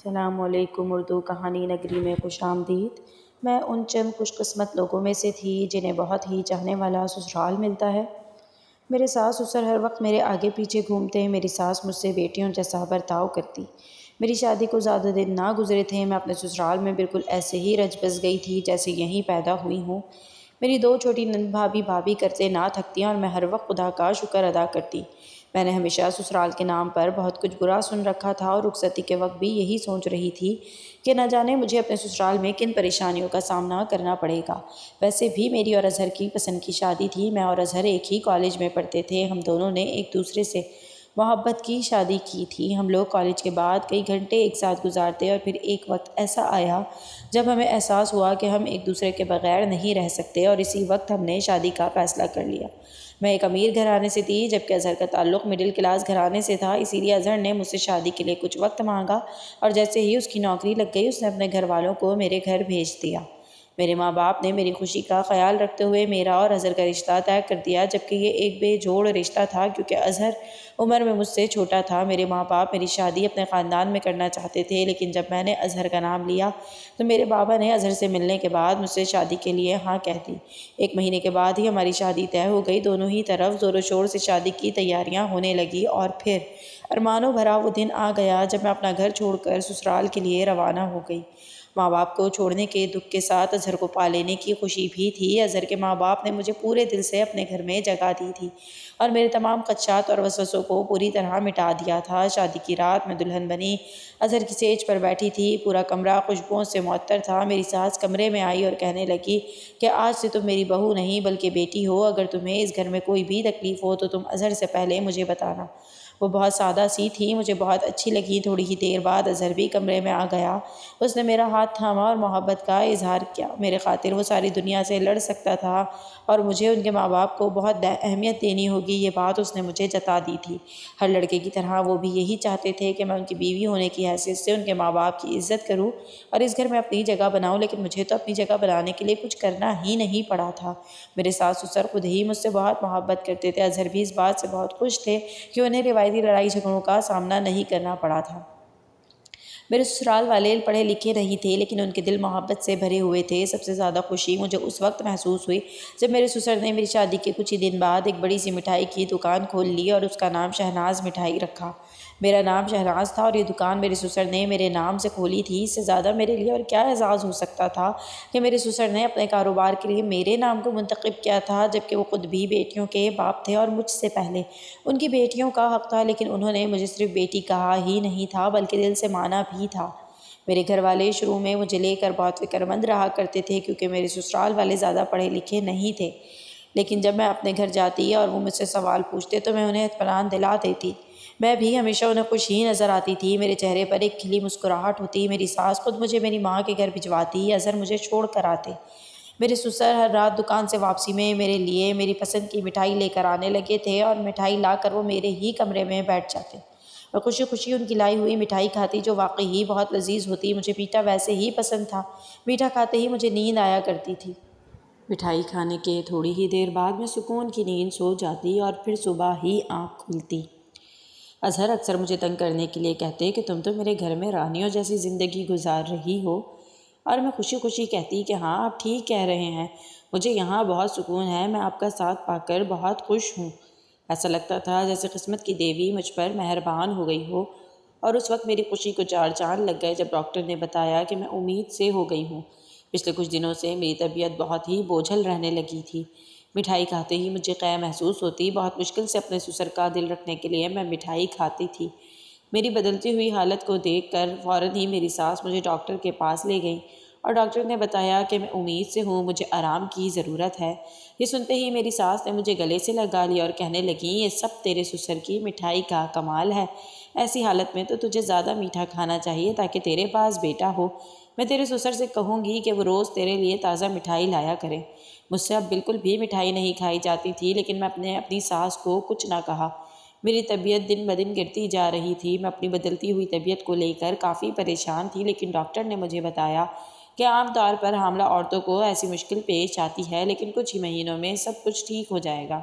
السلام علیکم۔ اردو کہانی نگری میں خوش آمدید۔ میں ان چند خوش قسمت لوگوں میں سے تھی جنہیں بہت ہی چاہنے والا سسرال ملتا ہے۔ میرے ساس سسر ہر وقت میرے آگے پیچھے گھومتے ہیں۔ میری ساس مجھ سے بیٹیوں جیسا برتاؤ کرتی۔ میری شادی کو زیادہ دن نہ گزرے تھے، میں اپنے سسرال میں بالکل ایسے ہی رچ بس گئی تھی جیسے یہیں پیدا ہوئی ہوں۔ میری دو چھوٹی نند بھابھی بھابھی کرتے نہ تھکتی اور میں ہر وقت خدا کا شکر ادا کرتی۔ میں نے ہمیشہ سسرال کے نام پر بہت کچھ برا سن رکھا تھا اور رخصتی کے وقت بھی یہی سوچ رہی تھی کہ نہ جانے مجھے اپنے سسرال میں کن پریشانیوں کا سامنا کرنا پڑے گا۔ ویسے بھی میری اور اظہر کی پسند کی شادی تھی۔ میں اور اظہر ایک ہی کالج میں پڑھتے تھے۔ ہم دونوں نے ایک دوسرے سے محبت کی شادی کی تھی۔ ہم لوگ کالج کے بعد کئی گھنٹے ایک ساتھ گزارتے اور پھر ایک وقت ایسا آیا جب ہمیں احساس ہوا کہ ہم ایک دوسرے کے بغیر نہیں رہ سکتے اور اسی وقت ہم نے شادی کا فیصلہ کر لیا۔ میں ایک امیر گھرانے سے تھی جبکہ اظہر کا تعلق مڈل کلاس گھرانے سے تھا، اسی لیے اظہر نے مجھ سے شادی کے لیے کچھ وقت مانگا اور جیسے ہی اس کی نوکری لگ گئی اس نے اپنے گھر والوں کو میرے گھر بھیج دیا۔ میرے ماں باپ نے میری خوشی کا خیال رکھتے ہوئے میرا اور اظہر کا رشتہ طے کر دیا، جبکہ یہ ایک بے جوڑ رشتہ تھا کیونکہ اظہر عمر میں مجھ سے چھوٹا تھا۔ میرے ماں باپ میری شادی اپنے خاندان میں کرنا چاہتے تھے، لیکن جب میں نے اظہر کا نام لیا تو میرے بابا نے اظہر سے ملنے کے بعد مجھ سے شادی کے لیے ہاں کہہ دی۔ ایک مہینے کے بعد ہی ہماری شادی طے ہو گئی۔ دونوں ہی طرف زور و شور سے شادی کی تیاریاں ہونے لگی اور پھر ارمانوں بھرا وہ دن آ گیا جب میں اپنا گھر چھوڑ کر سسرال کے لیے روانہ ہو گئی۔ ماں باپ کو چھوڑنے کے دکھ کے ساتھ اظہر کو پا لینے کی خوشی بھی تھی۔ اظہر کے ماں باپ نے مجھے پورے دل سے اپنے گھر میں جگہ دی تھی اور میرے تمام خدشات اور وسوسوں کو پوری طرح مٹا دیا تھا۔ شادی کی رات میں دلہن بنی اظہر کی سیج پر بیٹھی تھی، پورا کمرہ خوشبوؤں سے معطر تھا۔ میری ساس کمرے میں آئی اور کہنے لگی کہ آج سے تم میری بہو نہیں بلکہ بیٹی ہو، اگر تمہیں اس گھر میں کوئی بھی تکلیف ہو تو تم اظہر سے پہلے مجھے بتانا۔ وہ بہت سادہ سی تھی، مجھے بہت اچھی لگی۔ تھوڑی ہی دیر بعد اظہر بھی کمرے میں آ گیا۔ اس نے میرا ہاتھ تھاما اور محبت کا اظہار کیا۔ میرے خاطر وہ ساری دنیا سے لڑ سکتا تھا اور مجھے ان کے ماں باپ کو بہت اہمیت دینی ہوگی، یہ بات اس نے مجھے جتا دی تھی۔ ہر لڑکے کی طرح وہ بھی یہی چاہتے تھے کہ میں ان کی بیوی ہونے کی حیثیت سے ان کے ماں باپ کی عزت کروں اور اس گھر میں اپنی جگہ بناؤں، لیکن مجھے تو اپنی جگہ بنانے کے لیے کچھ کرنا ہی نہیں پڑا تھا۔ میرے ساس سسر خود ہی مجھ سے بہت محبت کرتے تھے۔ اظہر بھی اس بات سے بہت خوش تھے کہ انہیں روایتی لڑائی جھگڑوں کا سامنا نہیں کرنا پڑا تھا۔ میرے سسرال والے پڑھے لکھے نہیں تھے لیکن ان کے دل محبت سے بھرے ہوئے تھے۔ سب سے زیادہ خوشی مجھے اس وقت محسوس ہوئی جب میرے سسر نے میری شادی کے کچھ ہی دن بعد ایک بڑی سی مٹھائی کی دکان کھول لی اور اس کا نام شہناز مٹھائی رکھا۔ میرا نام شہناز تھا اور یہ دکان میرے سسر نے میرے نام سے کھولی تھی۔ اس سے زیادہ میرے لیے اور کیا اعزاز ہو سکتا تھا کہ میرے سسر نے اپنے کاروبار کے لیے میرے نام کو منتخب کیا تھا، جبکہ وہ خود بھی بیٹیوں کے باپ تھے اور مجھ سے پہلے ان کی بیٹیوں کا حق تھا، لیکن انہوں نے مجھے صرف بیٹی کہا ہی نہیں تھا بلکہ دل سے مانا بھی تھا۔ میرے گھر والے شروع میں مجھے لے کر بہت فکر مند رہا کرتے تھے کیونکہ میرے سسرال والے زیادہ پڑھے لکھے نہیں تھے، لیکن جب میں اپنے گھر جاتی اور وہ مجھ سے سوال پوچھتے تو میں انہیں اطمینان دلا دیتی۔ میں بھی ہمیشہ انہیں خوش ہی نظر آتی تھی، میرے چہرے پر ایک کھلی مسکراہٹ ہوتی۔ میری ساس خود مجھے میری ماں کے گھر بھجواتی، اظہر مجھے چھوڑ کر آتے۔ میرے سسر ہر رات دکان سے واپسی میں میرے لیے میری پسند کی مٹھائی لے کر آنے لگے تھے اور مٹھائی لا کر وہ میرے ہی کمرے میں بیٹھ جاتے۔ میں خوشی خوشی ان کی لائی ہوئی مٹھائی کھاتی جو واقعی ہی بہت لذیذ ہوتی۔ مجھے میٹھا ویسے ہی پسند تھا، میٹھا کھاتے ہی مجھے نیند آیا کرتی تھی۔ مٹھائی کھانے کے تھوڑی ہی دیر بعد میں سکون کی نیند سو جاتی اور پھر صبح ہی آنکھ کھلتی۔ اظہر اکثر مجھے تنگ کرنے کے لیے کہتے کہ تم تو میرے گھر میں رانیوں جیسی زندگی گزار رہی ہو، اور میں خوشی خوشی کہتی کہ ہاں آپ ٹھیک کہہ رہے ہیں، مجھے یہاں بہت سکون ہے، میں آپ کا ساتھ پا کر بہت خوش ہوں۔ ایسا لگتا تھا جیسے قسمت کی دیوی مجھ پر مہربان ہو گئی ہو، اور اس وقت میری خوشی کو چار چاند لگ گئے جب ڈاکٹر نے بتایا کہ میں امید سے ہو گئی ہوں۔ پچھلے کچھ دنوں سے میری طبیعت بہت ہی بوجھل رہنے لگی تھی۔ مٹھائی کھاتے ہی مجھے قے محسوس ہوتی۔ بہت مشکل سے اپنے سسر کا دل رکھنے کے لیے میں مٹھائی کھاتی تھی۔ میری بدلتی ہوئی حالت کو دیکھ کر فوراً ہی میری ساس مجھے ڈاکٹر کے پاس لے گئیں اور ڈاکٹر نے بتایا کہ میں امید سے ہوں، مجھے آرام کی ضرورت ہے۔ یہ سنتے ہی میری ساس نے مجھے گلے سے لگا لیا اور کہنے لگیں یہ سب تیرے سسر کی مٹھائی کا کمال ہے، ایسی حالت میں تو تجھے زیادہ میٹھا کھانا چاہیے تاکہ تیرے پاس بیٹا ہو۔ میں تیرے سسر سے کہوں گی کہ وہ روز تیرے لیے تازہ مٹھائی لایا کرے۔ مجھ سے اب بالکل بھی مٹھائی نہیں کھائی جاتی تھی، لیکن میں اپنی ساس کو کچھ نہ کہا۔ میری طبیعت دن بدن گرتی جا رہی تھی۔ میں اپنی بدلتی ہوئی طبیعت کو لے کر کافی پریشان تھی، لیکن ڈاکٹر نے مجھے بتایا کہ عام طور پر حاملہ عورتوں کو ایسی مشکل پیش آتی ہے، لیکن کچھ ہی مہینوں میں سب کچھ ٹھیک ہو جائے گا۔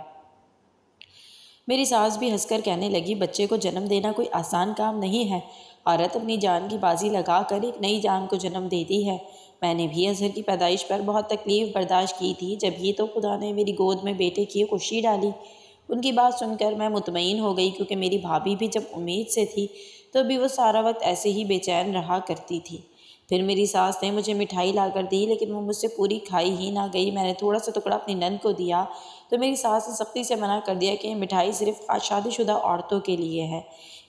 میری ساس بھی ہنس کر کہنے لگی بچے کو جنم دینا کوئی آسان کام نہیں ہے، عورت اپنی جان کی بازی لگا کر ایک نئی جان کو جنم دیتی ہے۔ میں نے بھی اظہر کی پیدائش پر بہت تکلیف برداشت کی تھی، جب ہی تو خدا نے میری گود میں بیٹے کی خوشی ڈالی۔ ان کی بات سن کر میں مطمئن ہو گئی، کیونکہ میری بھابھی بھی جب امید سے تھی تو بھی وہ سارا وقت ایسے ہی بے چین رہا کرتی تھی۔ پھر میری ساس نے مجھے مٹھائی لا کر دی، لیکن وہ مجھ سے پوری کھائی ہی نہ گئی۔ میں نے تھوڑا سا ٹکڑا اپنی نند کو دیا تو میری ساس نے سختی سے منع کر دیا کہ یہ مٹھائی صرف شادی شدہ عورتوں کے لیے ہے،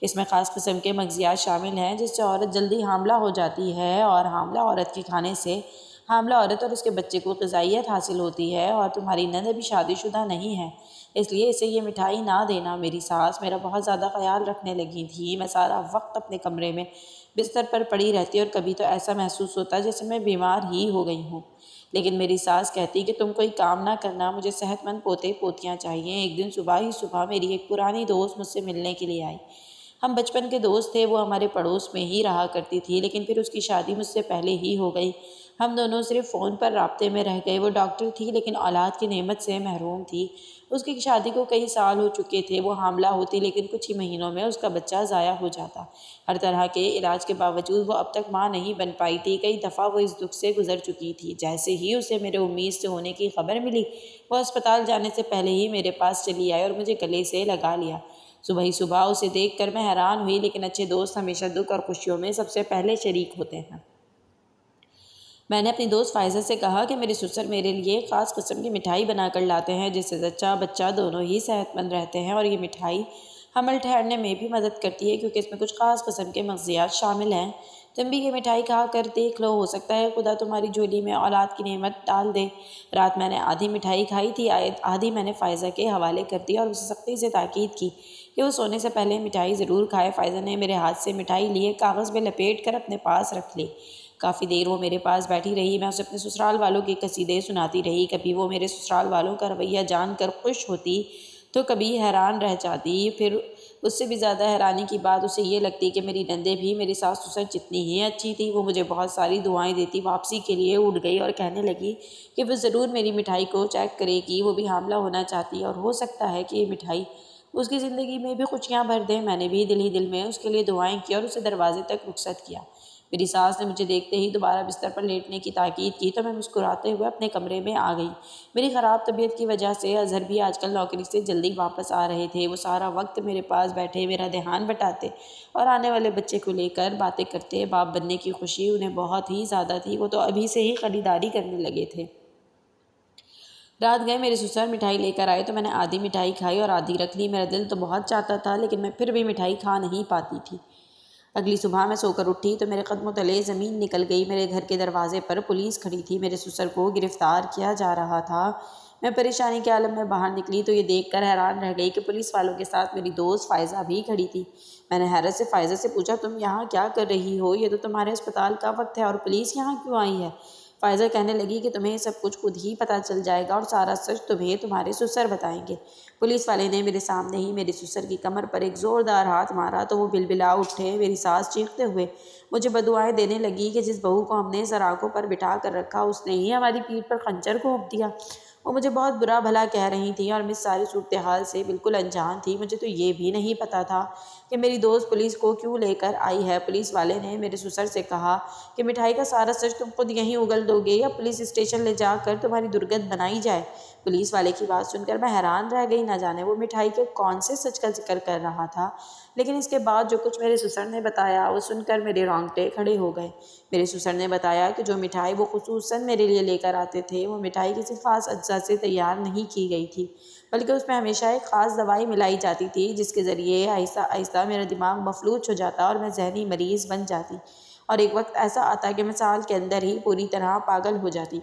اس میں خاص قسم کے مغزیات شامل ہیں جس سے عورت جلدی حاملہ ہو جاتی ہے، اور حاملہ عورت کے کھانے سے حاملہ عورت اور اس کے بچے کو غذائیت حاصل ہوتی ہے، اور تمہاری نند ابھی شادی شدہ نہیں ہے، اس لیے اسے یہ مٹھائی نہ دینا۔ میری ساس میرا بہت زیادہ خیال رکھنے لگی تھی۔ میں سارا وقت اپنے کمرے میں بستر پر پڑی رہتی، اور کبھی تو ایسا محسوس ہوتا جیسے میں بیمار ہی ہو گئی ہوں، لیکن میری ساس کہتی کہ تم کوئی کام نہ کرنا، مجھے صحت مند پوتے پوتیاں چاہیے۔ ایک دن صبح میری ایک پرانی دوست مجھ سے ملنے کے لیے آئی۔ ہم بچپن کے دوست تھے، وہ ہمارے پڑوس میں ہی رہا کرتی تھی، لیکن پھر اس کی شادی مجھ سے پہلے ہی ہو گئی۔ ہم دونوں صرف فون پر رابطے میں رہ گئے۔ وہ ڈاکٹر تھی، لیکن اولاد کی نعمت سے محروم تھی۔ اس کی شادی کو کئی سال ہو چکے تھے۔ وہ حاملہ ہوتی، لیکن کچھ ہی مہینوں میں اس کا بچہ ضائع ہو جاتا۔ ہر طرح کے علاج کے باوجود وہ اب تک ماں نہیں بن پائی تھی۔ کئی دفعہ وہ اس دکھ سے گزر چکی تھی۔ جیسے ہی اسے میرے امید سے ہونے کی خبر ملی، وہ اسپتال جانے سے پہلے ہی میرے پاس چلی آئی اور مجھے گلے سے لگا لیا۔ صبح اسے دیکھ کر میں حیران ہوئی، لیکن اچھے دوست ہمیشہ دکھ اور خوشیوں میں سب سے پہلے شریک ہوتے ہیں۔ میں نے اپنی دوست فائزہ سے کہا کہ میرے سسر میرے لیے ایک خاص قسم کی مٹھائی بنا کر لاتے ہیں، جس سے زچہ بچہ دونوں ہی صحت مند رہتے ہیں، اور یہ مٹھائی حمل ٹھہرنے میں بھی مدد کرتی ہے، کیونکہ اس میں کچھ خاص قسم کے مغزیات شامل ہیں۔ تم بھی یہ مٹھائی کھا کر دیکھ لو، ہو سکتا ہے خدا تمہاری جھولی میں اولاد کی نعمت ڈال دے۔ رات میں نے آدھی مٹھائی کھائی تھی، آدھی میں نے فائزہ کے حوالے کر دی، اور اسے سختی سے تاکید کی کہ وہ سونے سے پہلے مٹھائی ضرور کھائے۔ فائزہ نے میرے ہاتھ سے مٹھائی لیے کاغذ میں لپیٹ کر اپنے پاس رکھ لی۔ کافی دیر وہ میرے پاس بیٹھی رہی۔ میں اسے اپنے سسرال والوں کے قصیدے سناتی رہی۔ کبھی وہ میرے سسرال والوں کا رویہ جان کر خوش ہوتی تو کبھی حیران رہ جاتی۔ پھر اس سے بھی زیادہ حیرانی کی بات اسے یہ لگتی کہ میری نندیں بھی میری ساس سسر جتنی ہی اچھی تھی۔ وہ مجھے بہت ساری دعائیں دیتی، واپسی کے لیے اٹھ گئی اور کہنے لگی کہ وہ ضرور میری مٹھائی کو چیک کرے گی، وہ بھی حاملہ ہونا چاہتی ہے، اور ہو سکتا ہے کہ یہ مٹھائی اس کی زندگی میں بھی خوشیاں بھر دے۔ میں نے بھی دل ہی دل میں اس کے لیے دعائیں کی اور اسے دروازے تک رخصت کیا۔ میری ساس نے مجھے دیکھتے ہی دوبارہ بستر پر لیٹنے کی تاکید کی تو میں مسکراتے ہوئے اپنے کمرے میں آ گئی۔ میری خراب طبیعت کی وجہ سے اظہر بھی آج کل نوکری سے جلدی واپس آ رہے تھے۔ وہ سارا وقت میرے پاس بیٹھے میرا دھیان بٹاتے اور آنے والے بچے کو لے کر باتیں کرتے۔ باپ بننے کی خوشی انہیں بہت ہی زیادہ تھی، وہ تو ابھی سے ہی خریداری کرنے لگے تھے۔ رات گئے میرے سسر مٹھائی لے کر آئے تو میں نے آدھی مٹھائی کھائی اور آدھی رکھ لی۔ میرا دل تو بہت چاہتا تھا، لیکن میں پھر بھی مٹھائی کھا نہیں پاتی تھی۔ اگلی صبح میں سو کر اٹھی تو میرے قدموں تلے زمین نکل گئی۔ میرے گھر کے دروازے پر پولیس کھڑی تھی، میرے سسر کو گرفتار کیا جا رہا تھا۔ میں پریشانی کے عالم میں باہر نکلی تو یہ دیکھ کر حیران رہ گئی کہ پولیس والوں کے ساتھ میری دوست فائزہ بھی کھڑی تھی۔ میں نے حیرت سے فائزہ سے پوچھا، تم یہاں کیا کر رہی ہو؟ یہ تو تمہارے اسپتال کا وقت ہے، اور پولیس یہاں کیوں آئی ہے؟ فائزہ کہنے لگی کہ تمہیں سب کچھ خود ہی پتہ چل جائے گا، اور سارا سچ تمہیں تمہارے سسر بتائیں گے۔ پولیس والے نے میرے سامنے ہی میرے سسر کی کمر پر ایک زوردار ہاتھ مارا تو وہ بلبلا اٹھے۔ میری ساس چیختے ہوئے مجھے بددعائیں دینے لگی کہ جس بہو کو ہم نے سراغوں پر بٹھا کر رکھا، اس نے ہی ہماری پیٹھ پر خنجر گھونپ دیا۔ وہ مجھے بہت برا بھلا کہہ رہی تھیں، اور میں اس ساری صورتحال سے بالکل انجان تھی۔ مجھے تو یہ بھی نہیں پتہ تھا کہ میری دوست پولیس کو کیوں لے کر آئی ہے۔ پولیس والے نے میرے سسر سے کہا کہ مٹھائی کا سارا سچ تم خود یہیں اگل دو گے، یا پولیس اسٹیشن لے جا کر تمہاری درگت بنائی جائے۔ پولیس والے کی بات سن کر میں حیران رہ گئی، نہ جانے وہ مٹھائی کے کون سے سچ کا ذکر کر رہا تھا، لیکن اس کے بعد جو کچھ میرے سسر نے بتایا وہ سن کر میرے رونگٹے کھڑے ہو گئے۔ میرے سسر نے بتایا کہ جو مٹھائی وہ خصوصاً میرے لیے لے کر آتے تھے، وہ مٹھائی کسی خاص اجزاء سے تیار نہیں کی گئی تھی، بلکہ اس میں ہمیشہ ایک خاص دوائی ملائی جاتی تھی، جس کے ذریعے آہستہ آہستہ میرا دماغ مفلوج ہو جاتا اور میں ذہنی مریض بن جاتی، اور ایک وقت ایسا آتا کہ میں سال کے اندر ہی پوری طرح پاگل ہو جاتی۔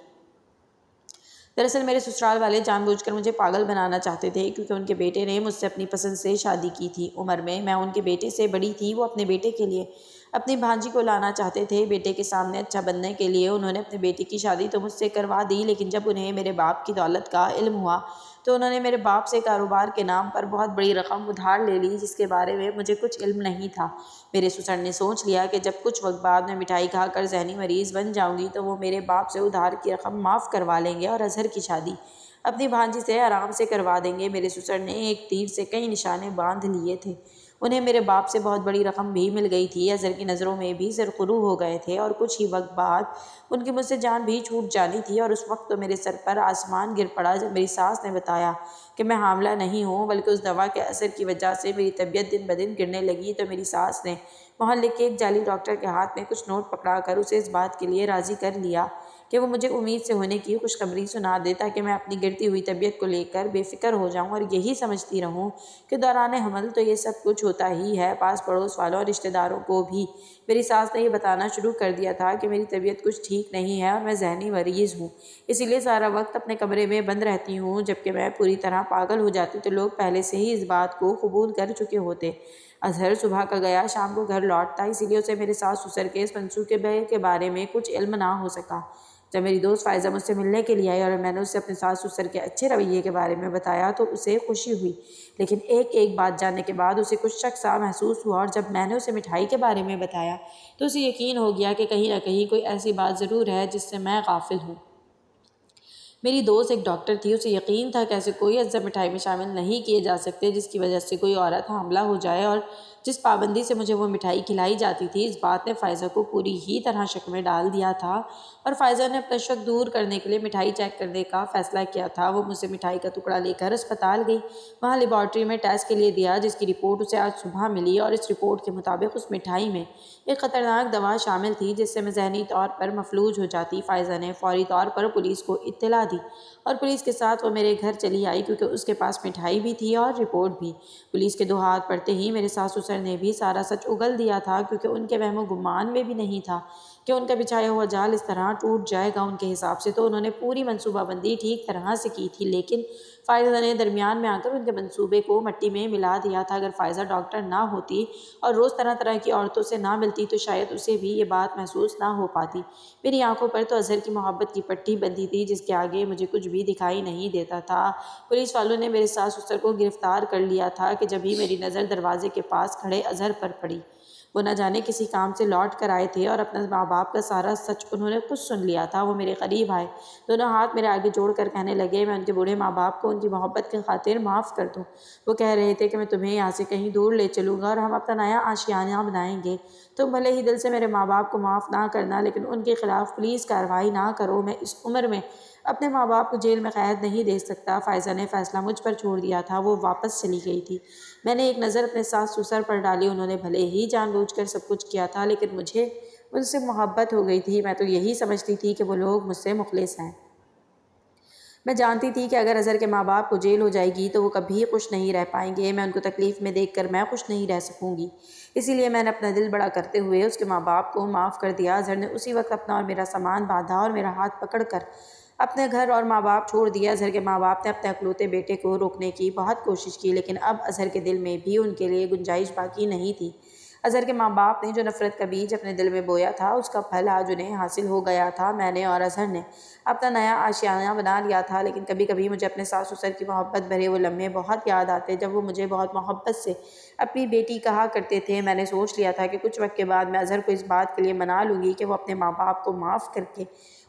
دراصل میرے سسرال والے جان بوجھ کر مجھے پاگل بنانا چاہتے تھے، کیونکہ ان کے بیٹے نے مجھ سے اپنی پسند سے شادی کی تھی۔ عمر میں ان کے بیٹے سے بڑی تھی۔ وہ اپنے بیٹے کے لیے اپنی بھانجی کو لانا چاہتے تھے۔ بیٹے کے سامنے اچھا بننے کے لیے انہوں نے اپنے بیٹے کی شادی تو مجھ سے کروا دی، لیکن جب انہیں میرے باپ کی دولت کا علم ہوا تو انہوں نے میرے باپ سے کاروبار کے نام پر بہت بڑی رقم ادھار لے لی، جس کے بارے میں مجھے کچھ علم نہیں تھا۔ میرے سسر نے سوچ لیا کہ جب کچھ وقت بعد میں مٹھائی کھا کر ذہنی مریض بن جاؤں گی تو وہ میرے باپ سے ادھار کی رقم معاف کروا لیں گے اور اظہر کی شادی اپنی بھانجی سے آرام سے کروا دیں گے۔ میرے سسر نے ایک تیر سے کئی نشانے باندھ لیے تھے۔ انہیں میرے باپ سے بہت بڑی رقم بھی مل گئی تھی۔ اظہر کی نظروں میں بھی سرخرو ہو گئے تھے اور کچھ ہی وقت بعد ان کی مجھ سے جان بھی چھوٹ جانی تھی، اور اس وقت تو میرے سر پر آسمان گر پڑا جب میری ساس نے بتایا کہ میں حاملہ نہیں ہوں، بلکہ اس دوا کے اثر کی وجہ سے میری طبیعت دن بدن گرنے لگی۔ تو میری ساس نے محلے کے ایک جعلی ڈاکٹر کے ہاتھ میں کچھ نوٹ پکڑا کر اسے اس بات کے لیے راضی کر لیا کہ وہ مجھے امید سے ہونے کی خوشخبری سنا دے، تاکہ میں اپنی گرتی ہوئی طبیعت کو لے کر بے فکر ہو جاؤں اور یہی سمجھتی رہوں کہ دوران حمل تو یہ سب کچھ ہوتا ہی ہے۔ پاس پڑوس والوں اور رشتہ داروں کو بھی میری ساس نے یہ بتانا شروع کر دیا تھا کہ میری طبیعت کچھ ٹھیک نہیں ہے اور میں ذہنی مریض ہوں، اسی لیے سارا وقت اپنے کمرے میں بند رہتی ہوں۔ جبکہ میں پوری طرح پاگل ہو جاتی تو لوگ پہلے سے ہی اس بات کو قبول کر چکے ہوتے۔ اظہر صبح کا گیا، شام کو گھر لوٹتا، اسی لیے اسے میرے ساس سسر کے اس منصوبے کے بارے میں کچھ علم نہ ہو سکا۔ جب میری دوست فائزہ مجھ سے ملنے کے لیے آئی اور میں نے اسے اپنے ساس سسر کے اچھے رویے کے بارے میں بتایا تو اسے خوشی ہوئی، لیکن ایک بات جاننے کے بعد اسے کچھ شک سا محسوس ہوا، اور جب میں نے اسے مٹھائی کے بارے میں بتایا تو اسے یقین ہو گیا کہ کہیں نہ کہیں کوئی ایسی بات ضرور ہے جس سے میں غافل ہوں۔ میری دوست ایک ڈاکٹر تھی، اسے یقین تھا کہ ایسے کوئی اجزاء مٹھائی میں شامل نہیں کیے جا سکتے جس کی وجہ سے کوئی عورت حاملہ ہو جائے، اور جس پابندی سے مجھے وہ مٹھائی کھلائی جاتی تھی، اس بات نے فائزہ کو پوری ہی طرح شک میں ڈال دیا تھا، اور فائزہ نے اپنا شک دور کرنے کے لیے مٹھائی چیک کرنے کا فیصلہ کیا تھا۔ وہ مجھ سے مٹھائی کا ٹکڑا لے کر اسپتال گئی، وہاں لیبارٹری میں ٹیسٹ کے لیے دیا، جس کی رپورٹ اسے آج صبح ملی، اور اس رپورٹ کے مطابق اس مٹھائی میں ایک خطرناک دوا شامل تھی جس سے میں ذہنی طور پر مفلوج ہو جاتی۔ فائزہ نے فوری طور پر پولیس کو اطلاع دی، اور پولیس کے ساتھ وہ میرے گھر چلی آئی، کیونکہ اس کے پاس مٹھائی بھی تھی اور رپورٹ بھی۔ پولیس کے 2 ہاتھ پڑتے ہی میرے ساس سسر نے بھی سارا سچ اگل دیا تھا، کیونکہ ان کے وہم و گمان میں بھی نہیں تھا کہ ان کا بچھایا ہوا جال اس طرح ٹوٹ جائے گا۔ ان کے حساب سے تو انہوں نے پوری منصوبہ بندی ٹھیک طرح سے کی تھی، لیکن فائزہ نے درمیان میں آ کر ان کے منصوبے کو مٹی میں ملا دیا تھا۔ اگر فائزہ ڈاکٹر نہ ہوتی اور روز طرح طرح کی عورتوں سے نہ ملتی تو شاید اسے بھی یہ بات محسوس نہ ہو پاتی۔ میری آنکھوں پر تو اظہر کی محبت کی پٹی بندھی تھی، جس کے آگے مجھے کچھ بھی دکھائی نہیں دیتا تھا۔ پولیس والوں نے میرے ساس سسر کو گرفتار کر لیا تھا کہ جب ہی میری نظر دروازے کے پاس کھڑے اظہر پر پڑی۔ وہ نہ جانے کسی کام سے لوٹ کر آئے تھے، اور اپنے ماں باپ کا سارا سچ انہوں نے خود سن لیا تھا۔ وہ میرے قریب آئے، دونوں ہاتھ میرے آگے جوڑ کر کہنے لگے، میں ان کے بوڑھے ماں باپ کو ان کی محبت کی خاطر معاف کر دوں۔ وہ کہہ رہے تھے کہ میں تمہیں یہاں سے کہیں دور لے چلوں گا اور ہم اپنا نیا آشیانہ بنائیں گے۔ تم بھلے ہی دل سے میرے ماں باپ کو معاف نہ کرنا، لیکن ان کے خلاف پولیس کارروائی نہ کرو۔ میں اس عمر میں اپنے ماں باپ کو جیل میں قید نہیں دے سکتا۔ فائزہ نے فیصلہ مجھ پر چھوڑ دیا تھا، وہ واپس چلی گئی تھی۔ میں نے ایک نظر اپنے ساس سسر پر ڈالی، انہوں نے بھلے ہی جان بوجھ کر سب کچھ کیا تھا، لیکن مجھے ان سے محبت ہو گئی تھی۔ میں تو یہی سمجھتی تھی کہ وہ لوگ مجھ سے مخلص ہیں۔ میں جانتی تھی کہ اگر اظہر کے ماں باپ کو جیل ہو جائے گی تو وہ کبھی خوش نہیں رہ پائیں گے، میں ان کو تکلیف میں دیکھ کر میں خوش نہیں رہ سکوں گی۔ اسی لیے میں نے اپنا دل بڑا کرتے ہوئے اس کے ماں باپ کو معاف کر دیا۔ اظہر نے اسی وقت اپنا اور میرا سامان باندھا اور میرا ہاتھ پکڑ کر اپنے گھر اور ماں باپ چھوڑ دیا۔ اظہر کے ماں باپ نے اپنے اکلوتے بیٹے کو روکنے کی بہت کوشش کی، لیکن اب اظہر کے دل میں بھی ان کے لیے گنجائش باقی نہیں تھی۔ اظہر کے ماں باپ نے جو نفرت کا بیج اپنے دل میں بویا تھا، اس کا پھل آج انہیں حاصل ہو گیا تھا۔ میں نے اور اظہر نے اپنا نیا آشیانہ بنا لیا تھا، لیکن کبھی کبھی مجھے اپنے ساس سسر کی محبت بھرے وہ لمحے بہت یاد آتے جب وہ مجھے بہت محبت سے اپنی بیٹی کہا کرتے تھے۔ میں نے سوچ لیا تھا کہ کچھ وقت کے بعد میں اظہر کو اس بات کے لیے منا لوں گی کہ وہ اپنے ماں باپ کو معاف کر کے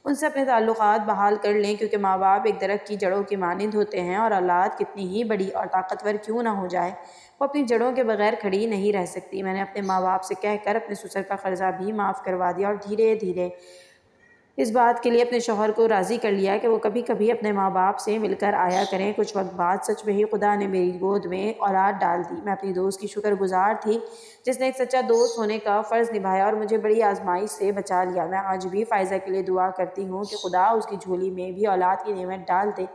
ان سے اپنے تعلقات بحال کر لیں، کیونکہ ماں باپ ایک درخت کی جڑوں کی مانند ہوتے ہیں، اور اولاد کتنی ہی بڑی اور طاقتور کیوں نہ ہو جائے، وہ اپنی جڑوں کے بغیر کھڑی نہیں رہ سکتی۔ میں نے اپنے ماں باپ سے کہہ کر اپنے سسر کا قرضہ بھی معاف کروا دیا، اور دھیرے دھیرے اس بات کے لیے اپنے شوہر کو راضی کر لیا کہ وہ کبھی کبھی اپنے ماں باپ سے مل کر آیا کریں۔ کچھ وقت بعد سچ میں ہی خدا نے میری گود میں اولاد ڈال دی۔ میں اپنی دوست کی شکر گزار تھی جس نے ایک سچا دوست ہونے کا فرض نبھایا اور مجھے بڑی آزمائش سے بچا لیا۔ میں آج بھی فائزہ کے لیے دعا کرتی ہوں کہ خدا اس کی جھولی میں بھی اولاد کی نعمت ڈال دے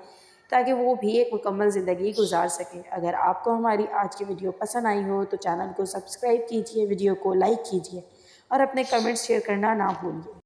تاکہ وہ بھی ایک مکمل زندگی گزار سکے۔ اگر آپ کو ہماری آج کی ویڈیو پسند آئی ہو تو چینل کو سبسکرائب کیجیے، ویڈیو کو لائک کیجیے اور اپنے کمنٹس شیئر کرنا نہ بھولیے۔